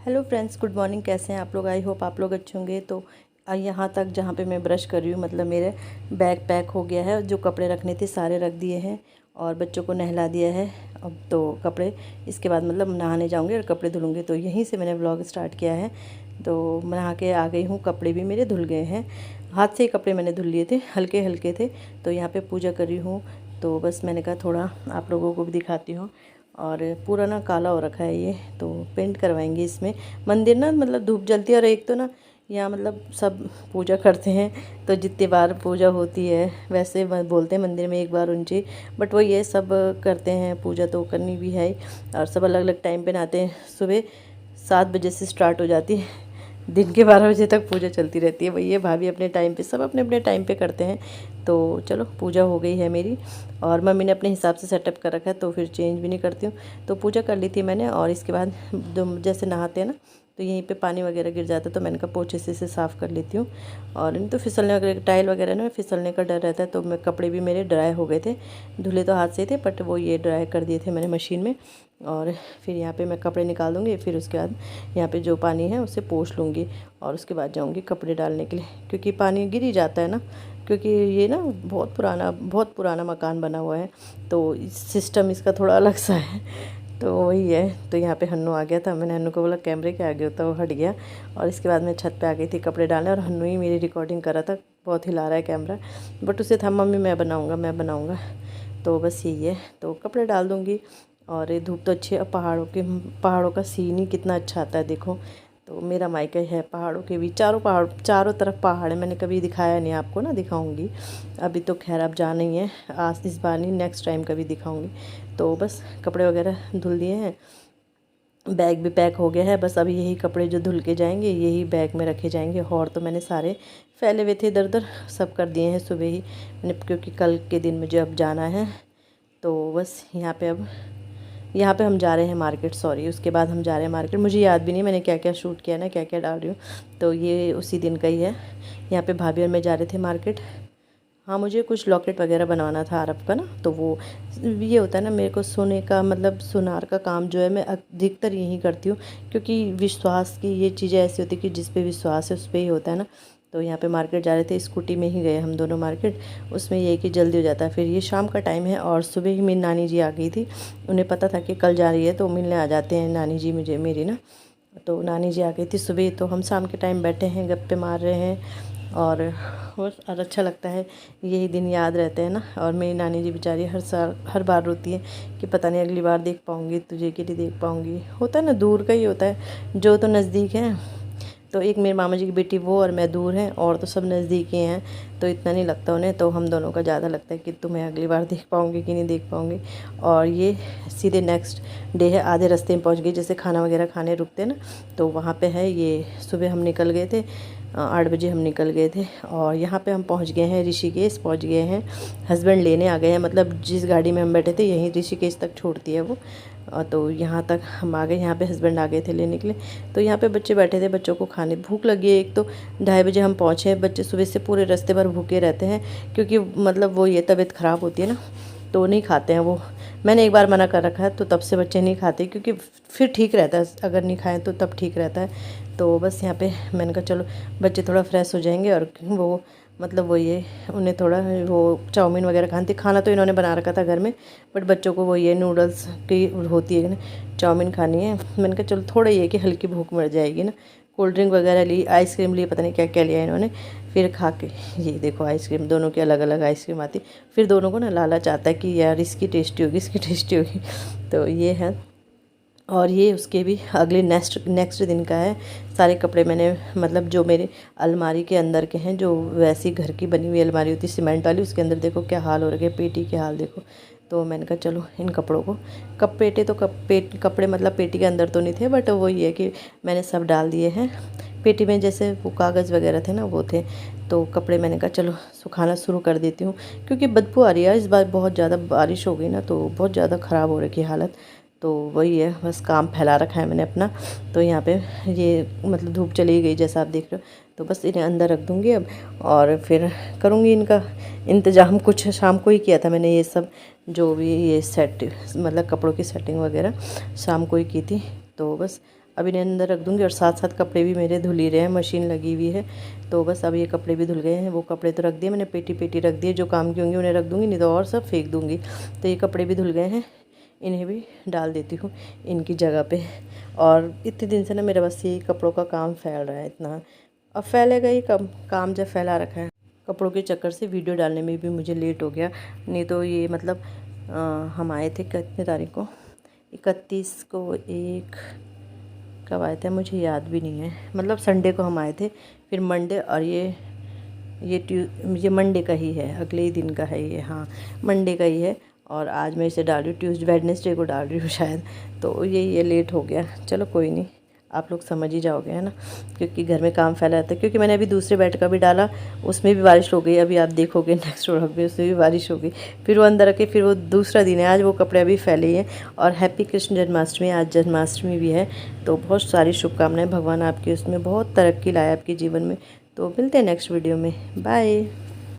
Hello friends, good morning. कैसे हैं आप लोग? आई होप आप लोग अच्छे होंगे। तो यहाँ तक जहाँ पे मैं ब्रश कर रही हूँ, मतलब मेरे बैग पैक हो गया है। जो कपड़े रखने थे सारे रख दिए हैं और बच्चों को नहला दिया है। अब तो कपड़े इसके बाद मतलब नहाने जाऊँगी और कपड़े धुलूँगी। तो यहीं से मैंने व्लॉग स्टार्ट किया है। तो मैं नहा के आ गई हूँ, कपड़े भी मेरे धुल गए हैं। हाथ से ही कपड़े मैंने धुल लिए थे, हल्के हल्के थे। तो यहाँ पर पूजा कर रही हूँ। तो बस मैंने कहा थोड़ा आप लोगों को भी दिखाती हूँ। और पूरा ना काला हो रखा है ये, तो पेंट करवाएंगे इसमें। मंदिर ना मतलब धूप जलती है, और एक तो ना यहाँ मतलब सब पूजा करते हैं। तो जितनी बार पूजा होती है वैसे बोलते हैं मंदिर में एक बार ऊंची, बट वो ये सब करते हैं पूजा, तो करनी भी है। और सब अलग अलग टाइम पे नहाते हैं। सुबह 7 बजे से स्टार्ट हो जाती है, दिन के 12 बजे तक पूजा चलती रहती है। भैया भाभी अपने टाइम पे, सब अपने अपने टाइम पे करते हैं। तो चलो पूजा हो गई है मेरी, और मम्मी ने अपने हिसाब से सेटअप कर रखा है, तो फिर चेंज भी नहीं करती हूँ। तो पूजा कर ली थी मैंने, और इसके बाद जैसे नहाते हैं ना, तो यहीं पे पानी वगैरह गिर जाता है, तो मैंने कहा पोछे से साफ़ कर लेती हूँ। और नहीं तो फिसलने वगैरह, टाइल वगैरह ना फिसलने का डर रहता है। तो मैं कपड़े भी मेरे ड्राई हो गए थे, धुले तो हाथ से थे, बट वो ये ड्राई कर दिए थे मैंने मशीन में। और फिर यहाँ पे मैं कपड़े निकाल दूँगी। फिर उसके बाद यहाँ पे जो पानी है उससे पोंछ लूँगी, और उसके बाद जाऊँगी कपड़े डालने के लिए, क्योंकि पानी गिर ही जाता है ना। क्योंकि ये ना बहुत पुराना मकान बना हुआ है, तो सिस्टम इसका थोड़ा अलग सा है। तो वही है। तो यहाँ पे हन्नू आ गया था, मैंने हन्नू को बोला कैमरे के आगे होता, वो हट गया। और इसके बाद मैं छत पे आ गई थी कपड़े डालने, और हन्नू ही मेरी रिकॉर्डिंग कर रहा था। बहुत हिला रहा है कैमरा, बट उसे था मम्मी मैं बनाऊँगा मैं बनाऊँगा। तो बस यही है। तो कपड़े डाल दूँगी। और ये धूप तो अच्छी है, पहाड़ों का सीन ही कितना अच्छा आता है देखो। तो मेरा मायका है पहाड़ों के भी, चारों तरफ पहाड़ है। मैंने कभी दिखाया नहीं आपको, ना दिखाऊंगी। अभी तो खैर अब जा नहीं है, आज इस बार नहीं, नेक्स्ट टाइम कभी दिखाऊंगी। तो बस कपड़े वगैरह धुल दिए हैं, बैग भी पैक हो गया है। बस अभी यही कपड़े जो धुल के जाएंगे यही बैग में रखे जाएंगे। और तो मैंने सारे फैले हुए थे इधर उधर, सब कर दिए हैं सुबह ही मैंने, क्योंकि कल के दिन मुझे अब जाना है। तो बस यहाँ पे हम जा रहे हैं मार्केट, सॉरी, उसके बाद हम जा रहे हैं मार्केट। मुझे याद भी नहीं मैंने क्या क्या शूट किया ना, क्या क्या डाल रही हूँ। तो ये उसी दिन का ही है। यहाँ पे भाभी और मैं जा रहे थे मार्केट। हाँ, मुझे कुछ लॉकेट वगैरह बनवाना था अरब का ना। तो वो ये होता है ना, मेरे को सोने का मतलब सुनार का काम जो है मैं अधिकतर यही करती हूँ, क्योंकि विश्वास की ये चीज़ें ऐसी होती है कि जिस पे विश्वास है उस पर ही होता है ना। तो यहाँ पे मार्केट जा रहे थे, स्कूटी में ही गए हम दोनों मार्केट। उसमें ये कि जल्दी हो जाता है। फिर ये शाम का टाइम है, और सुबह ही मेरी नानी जी आ गई थी। उन्हें पता था कि कल जा रही है, तो मिलने आ जाते हैं नानी जी मुझे, मेरी ना। तो नानी जी आ गई थी सुबह, तो हम शाम के टाइम बैठे हैं, गप्पे मार रहे हैं। और अच्छा लगता है, यही दिन याद रहते हैं ना। और मेरी नानी जी बेचारी हर बार रोती है कि पता नहीं अगली बार देख पाऊँगी तुझे, कि नहीं देख पाऊँगी। होता है ना, दूर का ही होता है, जो तो नज़दीक है। तो एक मेरे मामा जी की बेटी वो और मैं दूर हैं, और तो सब नज़दीक ही हैं, तो इतना नहीं लगता उन्हें। तो हम दोनों का ज़्यादा लगता है कि तुम्हें अगली बार देख पाऊँगी कि नहीं देख पाऊँगी। और ये सीधे नेक्स्ट डे है, आधे रास्ते में पहुँच गई। जैसे खाना वगैरह खाने रुकते ना, तो वहाँ पे है ये। सुबह हम निकल गए थे, 8 बजे हम निकल गए थे, और यहाँ पे हम पहुँच गए हैं, ऋषिकेश पहुँच गए हैं। हस्बैंड लेने आ गए हैं, मतलब जिस गाड़ी में हम बैठे थे यहीं ऋषिकेश तक छोड़ती है वो। तो यहाँ तक हम आ गए, यहाँ पे हस्बैंड आ गए थे लेने के लिए। तो यहाँ पे बच्चे बैठे थे, बच्चों को खाने भूख लगी है। एक तो 2:30 बजे हम पहुँचे। बच्चे सुबह से पूरे रास्ते भर भूखे रहते हैं, क्योंकि मतलब वो ये तबीयत ख़राब होती है ना, तो नहीं खाते हैं वो। मैंने एक बार मना कर रखा है, तो तब से बच्चे नहीं खाते, क्योंकि फिर ठीक रहता है, अगर नहीं खाएं तो तब ठीक रहता है। तो बस यहाँ पे मैंने कहा चलो बच्चे थोड़ा फ्रेश हो जाएंगे। और वो मतलब वो ये उन्हें थोड़ा वो चाउमीन वगैरह खाते, खाना तो इन्होंने बना रखा था घर में, बट बच्चों को वो ये नूडल्स की होती है ना, चाउमीन खानी है। मैंने कहा चलो थोड़ा ये कि हल्की भूख मर जाएगी ना। कोल्ड ड्रिंक वगैरह ली, आइसक्रीम ली, पता नहीं क्या क्या लिया इन्होंने। फिर खा के ये देखो आइसक्रीम, दोनों की अलग अलग आइसक्रीम आती। फिर दोनों को ना लालच आता है कि यार इसकी टेस्टी होगी, इसकी टेस्टी होगी। तो ये है। और ये उसके भी अगले नेक्स्ट दिन का है। सारे कपड़े मैंने मतलब जो मेरे अलमारी के अंदर के हैं, जो वैसी घर की बनी हुई अलमारी होती सीमेंट वाली, उसके अंदर देखो क्या हाल हो रखे हैं, पेटी के हाल देखो। तो मैंने कहा चलो इन कपड़ों को कपड़े मतलब पेटी के अंदर तो नहीं थे, बट वो ये है कि मैंने सब डाल दिए हैं पेटी में। जैसे वो कागज़ वगैरह थे ना, वो थे। तो कपड़े मैंने कहा चलो सुखाना शुरू कर देती हूँ, क्योंकि बदबू आ रही है। इस बार बहुत ज़्यादा बारिश हो गई ना, तो बहुत ज़्यादा ख़राब हो रखी है हालत। तो वही है, बस काम फैला रखा है मैंने अपना। तो यहाँ पे ये मतलब धूप चली गई जैसा आप देख रहे हो। तो बस इन्हें अंदर रख दूँगी अब, और फिर करूँगी इनका इंतज़ाम। कुछ शाम को ही किया था मैंने ये सब, जो भी ये सेट मतलब कपड़ों की सेटिंग वगैरह शाम को ही की थी। तो बस अभी इन्हें अंदर रख दूँगी और साथ साथ कपड़े भी मेरे धुल ही रहे हैं, मशीन लगी हुई है। तो बस अब ये कपड़े भी धुल गए हैं। वो कपड़े तो रख दिए मैंने, पेटी पेटी रख दिए, जो काम के होंगे उन्हें रख दूँगी, नहीं तो और सब फेंक दूँगी। तो ये कपड़े भी धुल गए हैं, इन्हें भी डाल देती हूँ इनकी जगह पे। और इतने दिन से ना मेरे बस ये कपड़ों का काम फैल रहा है इतना, अब फैलेगा ही कम, काम जब फैला रखा है। कपड़ों के चक्कर से वीडियो डालने में भी मुझे लेट हो गया, नहीं तो ये मतलब हम आए थे कितने तारीख को, 31 को, एक कब आए थे मुझे याद भी नहीं है, मतलब संडे को हम आए थे, फिर मंडे, और ये मंडे का ही है, अगले ही दिन का है ये, हाँ मंडे का ही है। और आज मैं इसे डाल रही हूँ ट्यूसडे, वेडनेसडे को डाल रही हूँ शायद, तो ये लेट हो गया। चलो कोई नहीं, आप लोग समझ ही जाओगे, है ना, क्योंकि घर में काम फैला रहता है। क्योंकि मैंने अभी दूसरे बेड का भी डाला, उसमें भी बारिश हो गई, अभी आप देखोगे नेक्स्ट व्लॉग में उसमें भी बारिश हो गई। फिर वो अंदर रखे, फिर वो दूसरा दिन है, आज वो कपड़े अभी फैले ही हैं। और हैप्पी कृष्ण जन्माष्टमी, आज जन्माष्टमी भी है, तो बहुत सारी शुभकामनाएं, भगवान आपकी उसमें बहुत तरक्की लाए आपके जीवन में। तो मिलते हैं नेक्स्ट वीडियो में, बाय।